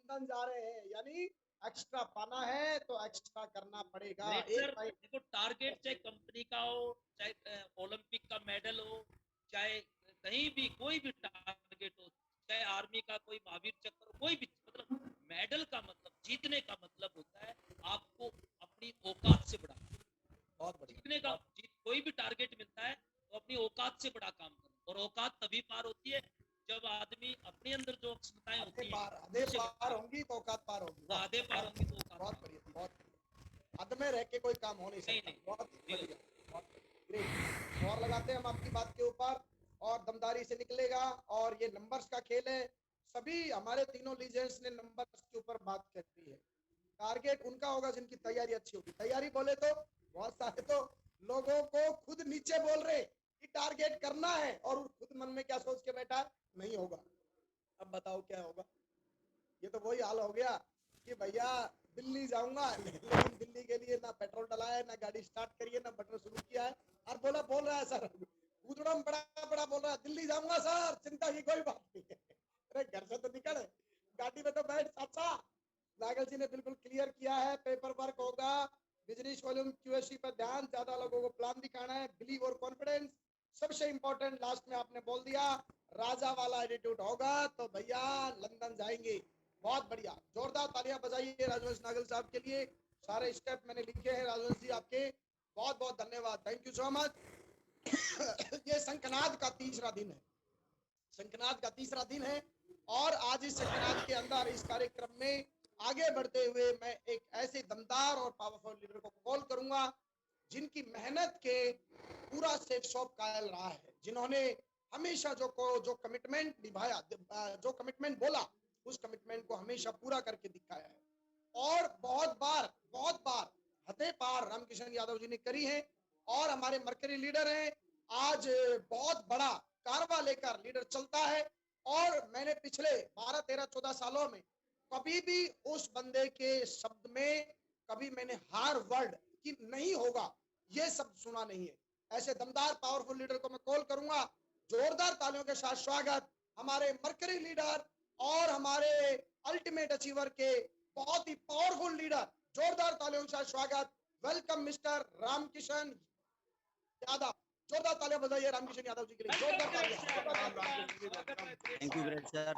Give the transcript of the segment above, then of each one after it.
London जा रहे हैं, यानी एक्स्ट्रा पाना है तो एक्स्ट्रा करना पड़ेगा। सर देखो, टारगेट चाहे कंपनी का हो, चाहे ओलंपिक का मेडल हो, चाहे कहीं भी कोई भी टारगेट हो, चाहे आर्मी का कोई महावीर चक्र, कोई भी, मतलब मेडल का मतलब, जीतने का मतलब होता है आपको अपनी औकात से बड़ा, बहुत बढ़िया। जीतने का कोई भी टारगेट मिलता है तो अपनी औकात से बड़ा काम करना, और औकात तभी पार होती है जब आदमी अपने अंदर जो क्षमताएं होती हैं आधे उनसे पार होंगी तो औकात पार होगी। आधे पार होंगी तो औकात बहुत पार बढ़िया, बहुत बढ़िया। हद में रह के कोई काम हो नहीं सकता। नहीं बहुत बढ़िया, बहुत ग्रेट। और लगाते हैं हम आपकी बात के ऊपर, और दमदारी से निकलेगा। और ये नंबर्स का खेल है, सभी हमारे तीनों लीजेंड्स ने नंबर्स के ऊपर बात करी है। टारगेट उनका होगा जिनकी तैयारी अच्छी होगी। तैयारी बोले तो बहुत सारे तो लोगों को खुद नीचे बोल रहे कि टारगेट करना है, और खुद मन में क्या सोच के बैठा, नहीं होगा। अब बताओ क्या होगा। ये तो वही हाल हो गया कि भैया दिल्ली जाऊंगा, लेकिन दिल्ली के लिए ना पेट्रोल डला है, ना गाड़ी स्टार्ट करिए, ना बटन शुरू किया है, और बोल रहा है सर, उजड़म बड़ा बड़ा बोल रहा है, दिल्ली जाऊंगा सर, चिंता की कोई बात नहीं है। अरे घर से तो निकल, गाड़ी में तो बैठ चाचा। नागल जी ने बिल्कुल क्लियर किया है, पेपर वर्क होगा, बिजनेस वॉल्यूम क्यूएससी पर ध्यान, ज्यादा लोगों को प्लान दिखाना है, बिलीव और कॉन्फिडेंस। सबसे इंपॉर्टेंट लास्ट में आपने बोल दिया, राजा वाला एटीट्यूड होगा तो भैया लंदन जाएंगे। बहुत बढ़िया, जोरदार तालियां बजाइए राजवंश नागल साहब के लिए। सारे स्टेप मैंने लिखे हैं राजवंश जी आपके, बहुत बहुत धन्यवाद, थैंक यू सो मच। ये शंखनाद का तीसरा दिन है, शंखनाद का तीसरा दिन है, और आज इस शंखनाद के अंदर इस कार्यक्रम में आगे बढ़ते हुए मैं एक ऐसे दमदार और पावरफुल लीडर को कॉल करूंगा जिनकी मेहनत के पूरा सेफ शॉप कायल रहा है, जिन्होंने हमेशा जो कमिटमेंट निभाया, जो कमिटमेंट बोला, उस कमिटमेंट को हमेशा पूरा करके दिखाया है। और बहुत बार हदे पार रामकिशन यादव जी ने करी है, और हमारे मरकरी लीडर हैं। आज बहुत बड़ा कारवा लेकर लीडर चलता है, और मैंने पिछले 12 13 14 सालों में कभी भी उस बंदे के शब्द में कभी मैंने हार वर्ड कि नहीं होगा ये शब्द सुना नहीं है। ऐसे दमदार पावरफुल लीडर को मैं कॉल करूंगा। जोरदार तालियों के साथ स्वागत हमारे मरकरी लीडर और हमारे अल्टीमेट अचीवर के बहुत ही पावरफुल लीडर, जोरदार तालियों के साथ स्वागत, वेलकम मिस्टर रामकिशन यादव। जोरदार तालियां बजाइए रामकिशन यादव जी के लिए, जोरदार तालियां। Thank you great sir.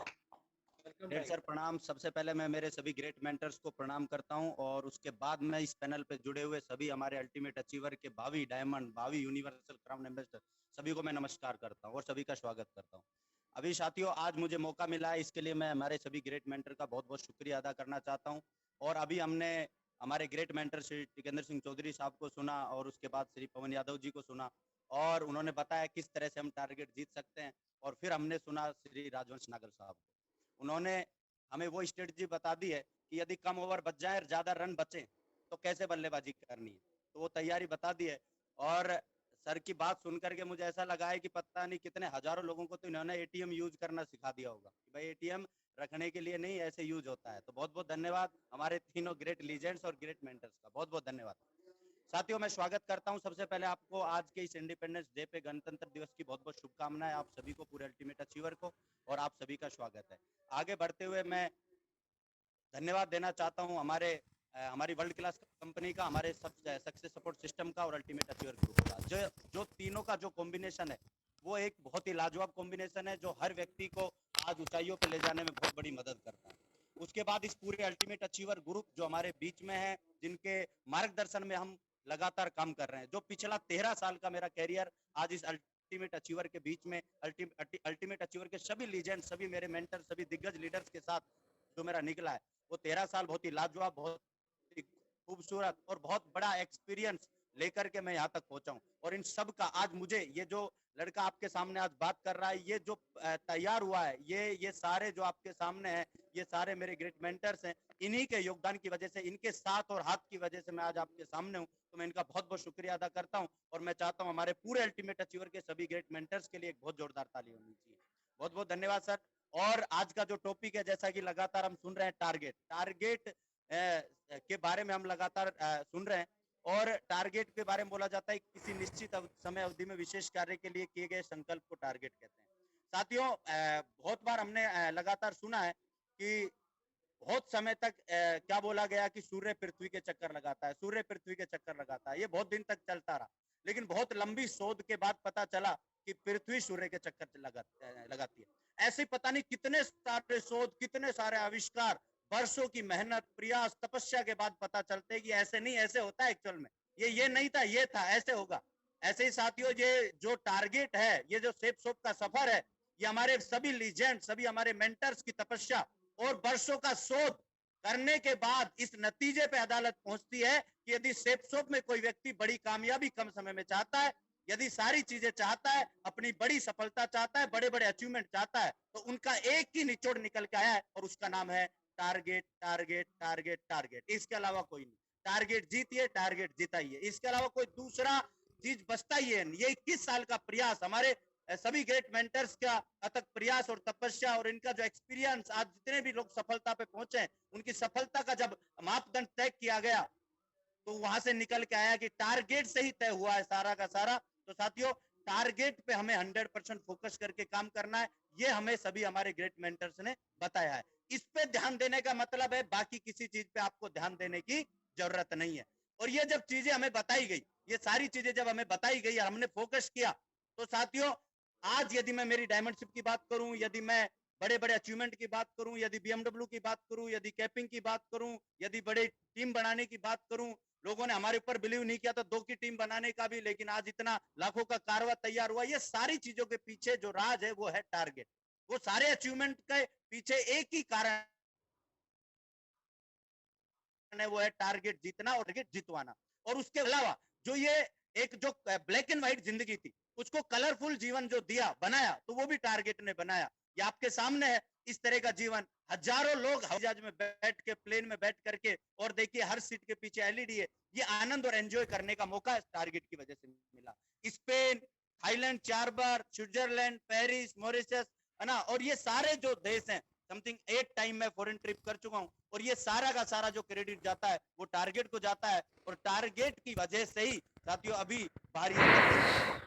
Great sir प्रणाम। सबसे पहले मैं मेरे सभी ग्रेट मेंटर्स को प्रणाम करता हूं, और उसके बाद मैं इस पैनल पे जुड़े हुए सभी हमारे अल्टीमेट अचीवर के भावी डायमंड, भावी यूनिवर्सल क्राउन एम्बेसडर सभी को मैं नमस्कार करता हूं और सभी का स्वागत करता हूं। अभी साथियों, आज मुझे मौका मिला है, इसके लिए मैं हमारे सभी ग्रेट मेंटर का बहुत बहुत शुक्रिया अदा करना चाहता हूँ। और अभी हमने हमारे ग्रेट मेंटर श्री टिकेंद्र सिंह चौधरी साहब को सुना, और उसके बाद श्री पवन यादव जी को सुना, और उन्होंने बताया किस तरह से हम टारगेट जीत सकते हैं। और फिर हमने सुना श्री राजवंश नागर साहब को, उन्होंने हमें वो स्ट्रेटजी बता दी है कि यदि कम ओवर बच जाए और ज्यादा रन बचे तो कैसे बल्लेबाजी करनी है, तो वो तैयारी बता दी है। और सर की बात सुनकर के मुझे ऐसा लगा है कि पता नहीं कितने हजारों लोगों को तो इन्होंने एटीएम यूज करना सिखा दिया होगा कि भाई एटीएम रखने के लिए नहीं, ऐसे यूज होता है। तो बहुत बहुत धन्यवाद हमारे तीनों ग्रेट लीजेंड्स और ग्रेट मेंटर्स का, बहुत बहुत धन्यवाद। साथियों, मैं स्वागत करता हूं सबसे पहले आपको आज के इस इंडिपेंडेंस डे पे, गणतंत्र दिवस की बहुत बहुत शुभकामनाएं आप सभी को, पूरे अल्टीमेट अचीवर को, और आप सभी का स्वागत है। आगे बढ़ते हुए मैं धन्यवाद देना चाहता हूं हमारी वर्ल्ड क्लास कंपनी का, हमारे सक्सेस सपोर्ट सिस्टम का और अल्टीमेट अचीवर ग्रुप का। जो तीनों का जो कॉम्बिनेशन है वो एक बहुत ही लाजवाब कॉम्बिनेशन है, जो हर व्यक्ति को आज ऊंचाइयों पर ले जाने में बहुत बड़ी मदद करता है। उसके बाद इस पूरे अल्टीमेट अचीवर ग्रुप जो हमारे बीच में है, जिनके मार्गदर्शन में हम लगातार काम कर रहे हैं, जो पिछला 13 साल का मेरा कैरियर आज इस अल्टीमेट अचीवर के बीच में, अल्टीमेट अचीवर के सभी लीजेंड, सभी मेरे मेंटर, सभी दिग्गज लीडर्स के साथ जो मेरा निकला है, वो 13 साल बहुत ही लाजवाब, बहुत ही खूबसूरत और बहुत बड़ा एक्सपीरियंस लेकर के मैं यहाँ तक पहुंचा हूँ। और इन सब का आज मुझे, ये जो लड़का आपके सामने आज बात कर रहा है, ये जो तैयार हुआ है, ये सारे जो आपके सामने है, ये सारे मेरे ग्रेट मेंटर्स हैं। इन्हीं के योगदान की वजह से, इनके साथ और हाथ की वजह से मैं आज आपके सामने हूँ। तो मैं इनका बहुत बहुत शुक्रिया अदा करता हूँ, और मैं चाहता हूँ हमारे पूरे अल्टीमेट अचीवर के सभी ग्रेट मेंटर्स के लिए एक बहुत जोरदार ताली होनी चाहिए। बहुत बहुत धन्यवाद सर। और आज का जो टॉपिक है, जैसा कि लगातार हम सुन रहे हैं, टारगेट के बारे में हम लगातार सुन रहे हैं, और टारगेट के बारे में बोला जाता है किसी निश्चित समय अवधि में विशेष कार्य के लिए किए गए संकल्प को टारगेट कहते हैं। साथियों, बहुत बार हमने लगातार सुना है कि बहुत समय तक क्या बोला गया कि सूर्य पृथ्वी के चक्कर लगाता है, सूर्य पृथ्वी के चक्कर लगाता है, ये बहुत दिन तक चलता रहा। लेकिन बहुत लंबी शोध के बाद पता चला कि पृथ्वी सूर्य के चक्कर लगाती है। ऐसे पता नहीं कितने सारे शोध, कितने सारे आविष्कार, वर्षों की मेहनत, प्रयास, तपस्या के बाद पता चलते हैं कि ऐसे नहीं, ऐसे होता है एक्चुअल में। ये नहीं था, ये था, ऐसे होगा। ऐसे ही साथियों, ये जो टारगेट है, ये जो सेफ सोप का सफर है, ये हमारे सभी लीजेंड, सभी हमारे मेंटर्स की तपस्या और वर्षों का शोध करने के बाद इस नतीजे पे अदालत पहुंचती है कि यदि सेफ सोप में कोई व्यक्ति बड़ी कामयाबी कम समय में चाहता है, यदि सारी चीजें चाहता है, अपनी बड़ी सफलता चाहता है, बड़े बड़े अचीवमेंट चाहता है, तो उनका एक ही निचोड़ निकल के आया है और उसका नाम है टारगेट, टारगेट, टारगेट, टारगेट। इसके अलावा कोई नहीं। टारगेट जीतिए, टारगेट जिताइए, इसके अलावा कोई दूसरा चीज बचता ही है। ये 21 साल का प्रयास, हमारे सभी ग्रेट मेंटर्स का अथक प्रयास और तपस्या और इनका जो एक्सपीरियंस, आज जितने भी लोग सफलता पे पहुंचे, उनकी सफलता का जब मापदंड तय किया गया तो वहां से निकल के आया कि टारगेट से ही तय हुआ है सारा का सारा। तो साथियों, टारगेट पे हमें 100% फोकस करके काम करना है, ये हमें सभी हमारे ग्रेट मेंटर्स ने बताया है। इस पे ध्यान देने का मतलब है बाकी किसी चीज पे आपको ध्यान देने की जरूरत नहीं है। और ये जब चीजें हमें बताई गई, ये सारी चीजें जब हमें बताई गई और हमने फोकस किया, तो साथियों आज यदि मैं मेरी डायमंडशिप की बात करूं, यदि मैं बड़े बड़े अचीवमेंट की बात करूं, यदि BMW की बात करूं, यदि कैपिंग की बात करूं, यदि बड़े टीम बनाने की बात करूं, लोगों ने हमारे ऊपर बिलीव नहीं किया था 2 की टीम बनाने का भी, लेकिन आज इतना लाखों का कारवा तैयार हुआ। ये सारी चीजों के पीछे जो राज है वो है टारगेट। वो सारे अचीवमेंट के पीछे एक ही कारण है, वो है टारगेट जीतना और टारगेट जितवाना। और उसके अलावा जो ये एक जो ब्लैक एंड व्हाइट जिंदगी थी, उसको कलरफुल जीवन जो दिया, बनाया, तो वो भी टारगेट ने बनाया। ये आपके सामने है इस तरह का जीवन। हजारों लोग हवाई जहाज में बैठ के, प्लेन में बैठ करके, और देखिए हर सीट के पीछे LED है। ये आनंद और एंजॉय करने का मौका टारगेट की वजह से मिला। स्पेन, थाईलैंड 4 बार, स्विट्जरलैंड, पेरिस, मॉरिशस, है ना, और ये सारे जो देश हैं, समथिंग 8 टाइम मैं फॉरेन ट्रिप कर चुका हूँ, और ये सारा का सारा जो क्रेडिट जाता है वो टारगेट को जाता है। और टारगेट की वजह से ही साथियों अभी बाहरी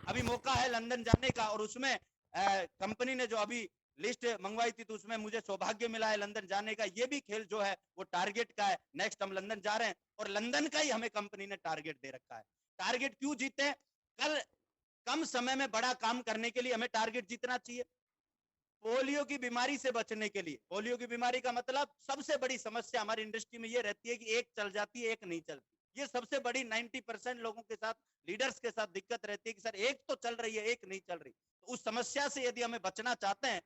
अभी मौका है लंदन जाने का, और उसमें कंपनी ने जो अभी लिस्ट मंगवाई थी, तो उसमें मुझे सौभाग्य मिला है लंदन जाने का। ये भी खेल जो है वो टारगेट का है। नेक्स्ट हम लंदन जा रहे हैं और लंदन का ही हमें कंपनी ने टारगेट दे रखा है। टारगेट क्यों जीते? कल कम समय में बड़ा काम करने के लिए हमें टारगेट जीतना चाहिए। पोलियो की बीमारी से बचने के लिए, पोलियो की बीमारी का मतलब सबसे बड़ी समस्या हमारी इंडस्ट्री में ये रहती है कि एक चल जाती है, एक नहीं चलती। ये सबसे बड़ी 90% लोगों के साथ, लीडर्स के साथ दिक्कत रहती है कि सर एक तो चल रही है, एक नहीं चल रही। तो उस समस्या से यदि हमें बचना चाहते हैं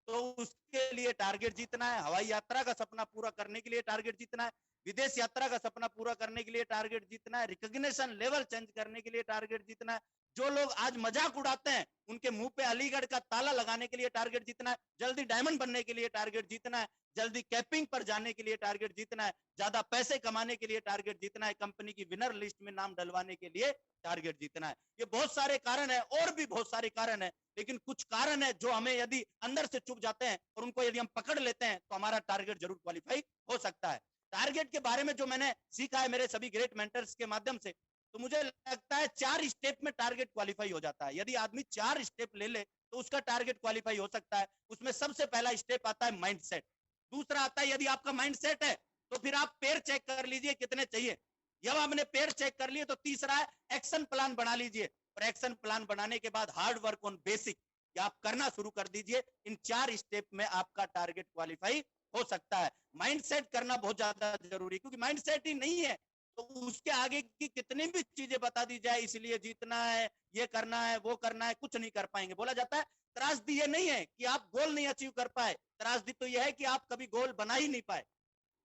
तो उसके लिए टारगेट जीतना है। हवाई यात्रा का सपना पूरा करने के लिए टारगेट जीतना है। विदेश यात्रा का सपना पूरा करने के लिए टारगेट जीतना है। रिकॉग्निशन लेवल चेंज करने के लिए टारगेट जीतना है। जो लोग आज मजाक उड़ाते हैं उनके मुंह पे अलीगढ़ का ताला लगाने के लिए टारगेट जीतना है। जल्दी डायमंड बनने के लिए टारगेट जीतना है। जल्दी कैपिंग पर जाने के लिए टारगेट जीतना है। ज्यादा पैसे कमाने के लिए टारगेट जीतना है। कंपनी की विनर लिस्ट में नाम डलवाने के लिए टारगेट जीतना है। ये बहुत सारे कारण है, और भी बहुत सारे कारण है, लेकिन कुछ कारण है जो हमें यदि अंदर से चुप जाते हैं और उनको यदि हम पकड़ लेते हैं तो हमारा टारगेट जरूर क्वालिफाई हो सकता है। टारगेट के बारे में जो मैंने सीखा है मेरे सभी ग्रेट मेंटर्स के माध्यम से, तो मुझे लगता है 4 स्टेप में टारगेट क्वालिफाई हो जाता है। यदि आदमी 4 स्टेप ले ले तो उसका टारगेट क्वालिफाई हो सकता है। उसमें सबसे पहला स्टेप आता है माइंडसेट। दूसरा आता है, यदि आपका माइंडसेट है तो फिर आप पेयर चेक कर लीजिए कितने चाहिए। जब आपने पेयर चेक कर लिए तो तीसरा है एक्शन प्लान बना लीजिए। और एक्शन प्लान बनाने के बाद हार्ड वर्क ऑन बेसिक आप करना शुरू कर दीजिए। इन 4 स्टेप में आपका टारगेट क्वालिफाई हो सकता है। माइंडसेट करना बहुत ज्यादा जरूरी है, क्योंकि माइंडसेट ही नहीं है तो उसके आगे की कितनी भी चीजें बता दी जाए, इसलिए जीतना है, ये करना है, वो करना है, कुछ नहीं कर पाएंगे। बोला जाता है त्रासदी ये नहीं है कि आप गोल नहीं अचीव कर पाए, त्रासदी तो यह है कि आप कभी गोल बना ही नहीं पाए।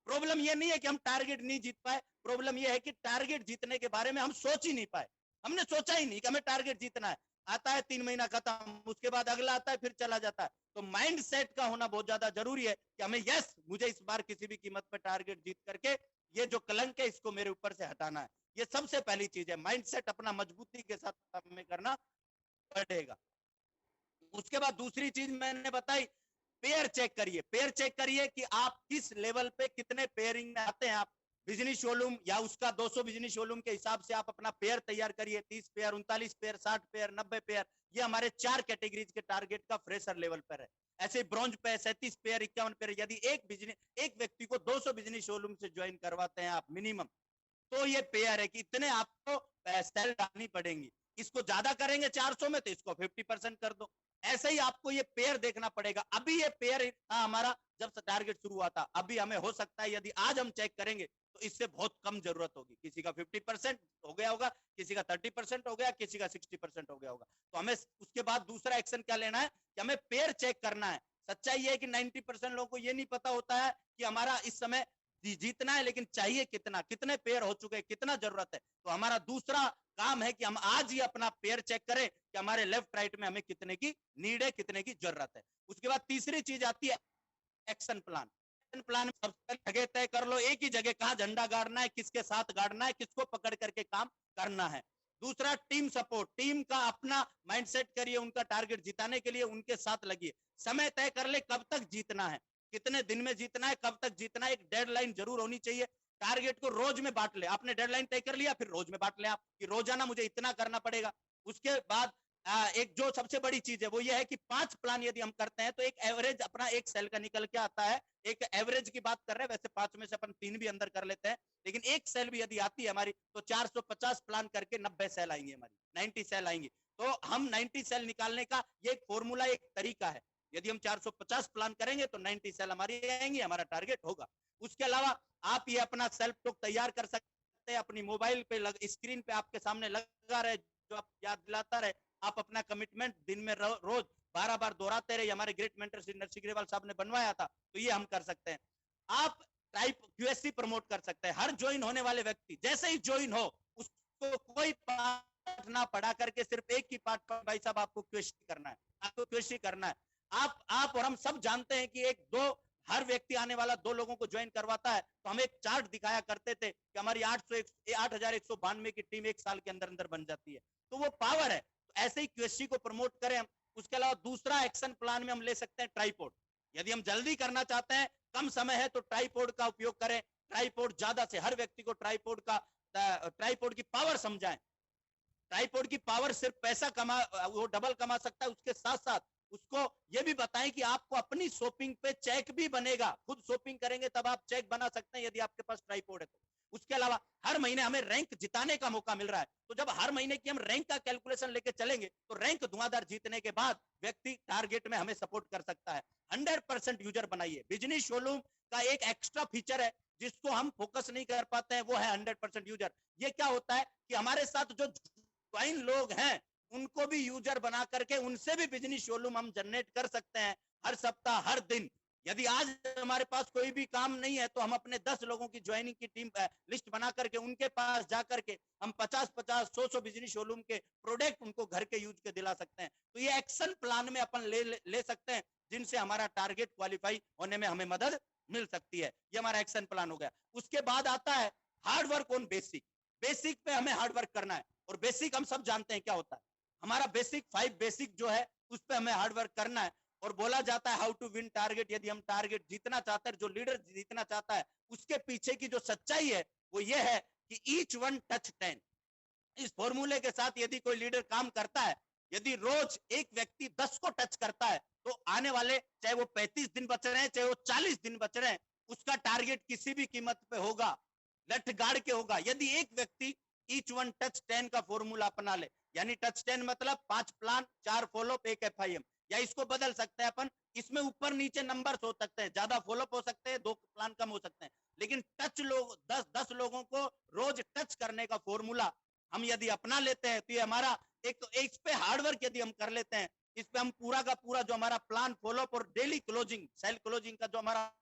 प्रॉब्लम ये नहीं है कि हम टारगेट नहीं जीत पाए, प्रॉब्लम ये है कि टारगेट जीतने के बारे में हम सोच ही नहीं पाए। हमने सोचा ही नहीं कि हमें टारगेट जीतना है। आता है 3 महीना खत्म, उसके बाद अगला आता है, फिर चला जाता है। तो माइंड सेट का होना बहुत ज्यादा जरूरी है कि हमें यस, मुझे इस बार किसी भी कीमत पर टारगेट जीत करके ये जो कलंक है इसको मेरे ऊपर से हटाना है। ये सबसे पहली चीज है। माइंड सेट अपना मजबूती के साथ हमें करना पड़ेगा। उसके बाद दूसरी चीज मैंने बताई, पेयर चेक करिए। पेयर चेक करिए कि आप किस लेवल पे कितने पेयरिंग में आते हैं। आप बिजनेस शोरूम या उसका 200 बिजनेस शोरूम के हिसाब से आप अपना पेयर तैयार करिए। 30 पेयर, 39 पेयर, 60 पेयर, 90 पेयर। ये हमारे 4 कैटेगरीज के टारगेट का फ्रेशर लेवल पर है। ऐसे ब्रॉन्ज पे 37 पेयर 51 पेयर, यदि एक व्यक्ति को 200 बिजनेस शोरूम से ज्वाइन करवाते हैं आप मिनिमम, तो ये पेयर है कि इतने आपको सेल डालनी पड़ेंगी। इसको ज्यादा करेंगे 400 में तो इसको 50% कर दो। ऐसे ही आपको ये पेयर देखना पड़ेगा। अभी ये पेयर था हमारा जब से टारगेट शुरू हुआ था, अभी हमें हो सकता है यदि आज हम चेक करेंगे तो इससे बहुत कम जरूरत होगी। किसी का 50% हो गया होगा, किसी का 30% हो गया, किसी का 60% हो गया होगा। तो हमें उसके बाद दूसरा एक्शन क्या लेना है कि हमें पेयर चेक करना है। सच्चाई ये है कि 90% लोगों को ये नहीं पता होता है कि हमारा इस समय जीतना है, लेकिन चाहिए कितना, कितने पेयर हो चुके हैं, कितना जरूरत है। तो हमारा दूसरा काम है कि हम आज ही अपना पेयर चेक करें कि हमारे लेफ्ट राइट में हमें कितने की नीड है, कितने की जरूरत है। उसके बाद तीसरी चीज आती है एक्शन प्लान। एक्शन प्लान में सबसे पहले जगह तय कर लो, एक ही जगह कहां झंडा गाड़ना है, किसके साथ गाड़ना है, किसको पकड़ करके काम करना है। दूसरा टीम सपोर्ट, टीम का अपना माइंडसेट करिए, उनका टारगेट जिताने के लिए उनके साथ लगिए। समय तय कर ले कब तक जीतना है, कितने दिन में जीतना है, कब तक जीतना है, एक डेडलाइन जरूर होनी चाहिए। टारगेट को रोज में बांट ले, आपने डेडलाइन तय कर लिया, फिर रोज में बांट ले आप कि रोजाना मुझे इतना करना पड़ेगा। उसके बाद एक जो सबसे बड़ी चीज है वो ये है कि 5 प्लान यदि हम करते हैं तो एक एवरेज अपना एक सेल का निकल के आता है। एक एवरेज की बात कर रहे हैं, वैसे 5 में से अपन 3 भी अंदर कर लेते हैं, लेकिन एक सेल भी यदि आती है हमारी तो 450 प्लान करके 90 सेल आएंगे, हमारी 90 सेल आएंगी। तो हम 90 सेल निकालने का ये एक फॉर्मूला, एक तरीका है। यदि हम 450 प्लान करेंगे तो 90 सेल हमारी आएंगी, हमारा टारगेट होगा। उसके अलावा आप ये अपना सेल्फ टॉक तैयार कर सकते हैं, अपनी मोबाइल पे स्क्रीन पे आपके सामने लगा रहे, जो आप याद दिलाता रहे। आप अपना कमिटमेंट दिन में रोज 12 बार दोहराते रहे। हमारे ग्रेट मेंटर श्री नरसिंह ग्रेवाल साहब ने बनवाया था, तो ये हम कर सकते हैं। आप टाइप क्यूएससी प्रमोट कर सकते हैं। हर ज्वाइन होने वाले व्यक्ति जैसे ही ज्वाइन हो उसको कोई पाठ ना पढ़ा करके सिर्फ एक ही पाठ पर भाई साहब आपको क्वेश्चन करना है, आपको क्वेश्चन करना है। आप और हम सब जानते हैं कि एक दो हर व्यक्ति आने वाला 2 लोगों को ज्वाइन करवाता है। तो हम एक चार्ट दिखाया करते थे कि हमारी 8192 की टीम एक साल के अंदर अंदर बन जाती है। तो वो पावर है। तो ऐसे ही क्यूएससी को प्रमोट करें हम। उसके अलावा दूसरा एक्शन प्लान में हम ले सकते हैं ट्राइपॉड। यदि हम जल्दी करना चाहते हैं, कम समय है, तो ट्राइपॉड का उपयोग करें। ट्राइपॉड ज्यादा से हर व्यक्ति को ट्राइपॉड की पावर समझाएं। ट्राइपॉड की पावर सिर्फ पैसा वो डबल कमा सकता है, उसके साथ साथ उसको ये भी बताएं कि आपको अपनी शॉपिंग पे चेक भी बनेगा। खुद शॉपिंग करेंगे तब आप चेक बना सकते हैं यदि आपके पास ट्राइपॉड है तो। उसके अलावा हर महीने हमें रैंक जिताने का मौका मिल रहा है, तो जब हर महीने की हम रैंक का कैलकुलेशन लेके चलेंगे तो रैंक धुआंधार जीतने के बाद व्यक्ति टारगेट में हमें सपोर्ट कर सकता है। 100% यूजर बनाइए। बिजनेस शोरूम का एक एक्स्ट्रा फीचर है जिसको हम फोकस नहीं कर पाते हैं, वो है 100% यूजर। ये क्या होता है कि हमारे साथ जो ज्वाइन लोग हैं उनको भी यूजर बना करके उनसे भी बिजनेस शोरूम हम जनरेट कर सकते हैं हर सप्ताह, हर दिन। यदि आज हमारे पास कोई भी काम नहीं है तो हम अपने 10 लोगों की ज्वाइनिंग की टीम लिस्ट बना करके उनके पास जा करके हम 50-50 100 बिजनेस शोरूम के प्रोडक्ट उनको घर के यूज के दिला सकते हैं। तो ये एक्शन प्लान में अपन ले सकते हैं जिनसे हमारा टारगेट क्वालिफाई होने में हमें मदद मिल सकती है। ये हमारा एक्शन प्लान हो गया। उसके बाद आता है hard work on basic. Basic पे हमें हार्ड वर्क करना है, और बेसिक हम सब जानते हैं क्या होता है। हमारा बेसिक 5 बेसिक जो है उस पे हमें हार्ड वर्क करना है। और बोला जाता है हाउ टू विन टारगेट। यदि हम टारगेट जीतना चाहते हैं, जो लीडर जीतना चाहता है, उसके पीछे की जो सच्चाई है वो ये है कि ईच वन टच 10। इस फॉर्मूले के साथ यदि कोई लीडर काम करता है, यदि रोज एक व्यक्ति 10 को टच करता है, तो आने वाले चाहे वो 35 दिन बच रहे हैं, चाहे वो 40 दिन बच रहे हैं, उसका टारगेट किसी भी कीमत पे होगा, लठ गाड़ के होगा। यदि एक व्यक्ति ईच वन टच 10 का फॉर्मूला अपना ले, यानी टच 10 मतलब 5 प्लान 4 फॉलोअप 1 FIM, या इसको बदल सकते हैं अपन, इसमें ऊपर नीचे नंबर्स हो सकते हैं, ज्यादा फॉलोअप हो सकते हैं, 2 प्लान कम हो सकते हैं, लेकिन टच लोग 10 लोगों को रोज टच करने का फॉर्मूला हम यदि अपना लेते हैं तो ये हमारा इस पे हार्डवर्क यदि हम कर लेते हैं, इस पे हम पूरा का पूरा जो हमारा प्लान फॉलोअप और डेली क्लोजिंग, सेल क्लोजिंग का जो हमारा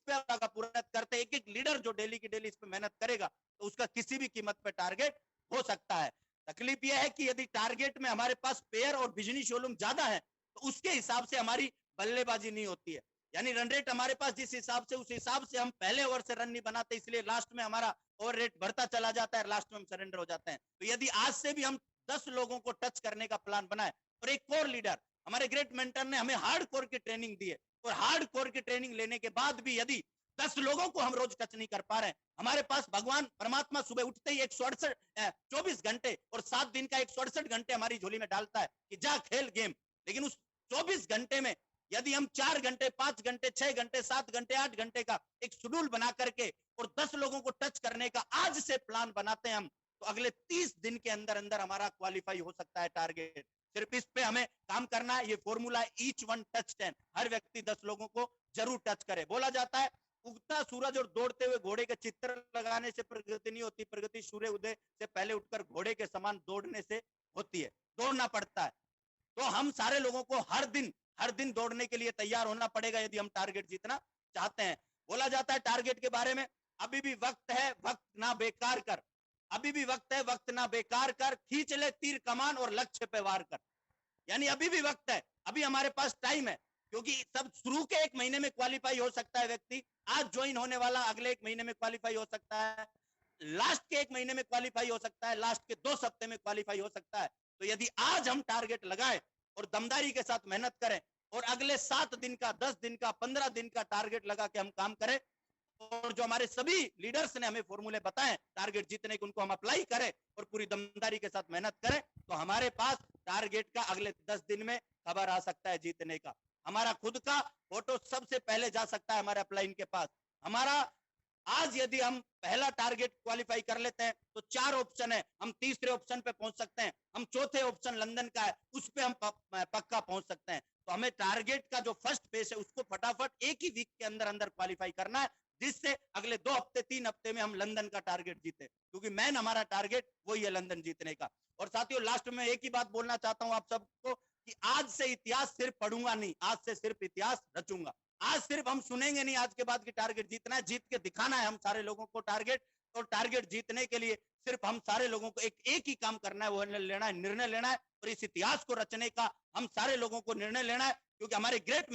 का पूरा करते, एक एक लीडर जो डेली की डेली इस पे मेहनत करेगा तो उसका किसी भी कीमत पे टारगेट हो सकता है। तकलीफ यह है कि यदि टारगेट में हमारे पास पेयर और बिजनेस वॉल्यूम ज्यादा है तो उसके हिसाब से हमारी बल्लेबाजी नहीं होती है। यानी रन रेट हमारे पास जिस हिसाब से, उस हिसाब से हम पहले ओवर से रन नहीं बनाते, इसलिए लास्ट में हमारा ओवर रेट बढ़ता चला जाता है, लास्ट में हम सरेंडर हो जाते हैं। तो यदि आज से भी हम 10 लोगों को टच करने का प्लान बनाए, और एक कोर लीडर, हमारे ग्रेट मेंटर ने हमें हार्ड कोर की ट्रेनिंग दी है, और हार्ड कोर की ट्रेनिंग लेने के बाद भी यदि 10 लोगों को हम रोज टच नहीं कर पा रहे हैं, हमारे पास भगवान परमात्मा सुबह उठते ही 168 24 घंटे और 7 दिन का 168 घंटे हमारी झोली में डालता है कि जा खेल गेम, लेकिन उस 24 घंटे में यदि हम 4 घंटे, 5 घंटे, 6 घंटे, 7 घंटे, 8 घंटे का एक शेड्यूल बना करके और 10 लोगों को टच करने का आज से प्लान बनाते हैं हम, तो अगले 30 दिन के अंदर अंदर हमारा क्वालिफाई हो सकता है टारगेट। सिर्फ इस पे हमें काम करना है। ये फॉर्मूला ईच वन टच 10, हर व्यक्ति 10 लोगों को जरूर टच करे। बोला जाता है उगता सूरज और दौड़ते हुए घोड़े के चित्र लगाने से प्रगति नहीं होती, प्रगति सूर्य उदय से पहले उठकर घोड़े के समान दौड़ने से होती है। दौड़ना पड़ता है। तो हम सारे लोगों को हर दिन दौड़ने के लिए तैयार होना पड़ेगा यदि हम टारगेट जीतना चाहते हैं। बोला जाता है टारगेट के बारे में, अभी भी वक्त है, वक्त ना बेकार कर। अभी भी वक्त है, वक्त ना बेकार कर, खींच ले तीर कमान और लक्ष्य पे वार कर। यानी अभी भी वक्त है, अभी हमारे पास टाइम है, क्योंकि सब शुरू के 1 महीने में क्वालिफाई हो सकता है व्यक्ति, आज ज्वाइन होने वाला अगले 1 महीने में क्वालिफाई हो सकता है, लास्ट के 1 महीने में क्वालिफाई हो सकता है, लास्ट के 2 हफ्ते में क्वालिफाई हो सकता है। तो यदि आज हम टारगेट लगाएं और दमदारी के साथ मेहनत करें और अगले 7 दिन का, 10 दिन का, 15 दिन का टारगेट लगा के हम काम करें और जो हमारे सभी लीडर्स ने हमें फॉर्मूले बताए टारगेट जीतने के, उनको हम अप्लाई करें और पूरी दमदारी के साथ मेहनत करें, तो हमारे पास टारगेट का अगले 10 दिन में खबर आ सकता है जीतने का। हमारा खुद का फोटो सबसे पहले जा सकता है हमारे अपलाइन के पास। हमारा आज यदि हम पहला टारगेट क्वालिफाई कर लेते हैं तो 4 ऑप्शन है, हम तीसरे ऑप्शन पे पहुंच सकते हैं, हम चौथे ऑप्शन लंदन का है उस पे हम पक्का पहुंच सकते हैं। तो हमें टारगेट का जो फर्स्ट फेज है उसको फटाफट एक ही वीक के अंदर अंदर क्वालिफाई करना है, जिससे अगले 2 हफ्ते 3 हफ्ते में हम लंदन का टारगेट जीते, क्योंकि मेन हमारा टारगेट वही है लंदन जीतने का। और साथियों लास्ट में एक ही बात बोलना चाहता हूं आप सबको कि आज से इतिहास सिर्फ पढ़ूंगा नहीं, आज से सिर्फ इतिहास रचूंगा। आज सिर्फ हम सुनेंगे नहीं, आज के बाद की टारगेट जीतना है, जीत के दिखाना है हम सारे लोगों को टारगेट। और टारगेट जीतने के लिए सिर्फ हम सारे लोगों को एक ही काम करना है, वो लेना है, निर्णय लेना है और इस इतिहास को रचने का हम सारे लोगों को निर्णय लेना है, क्योंकि हमारे ग्रेट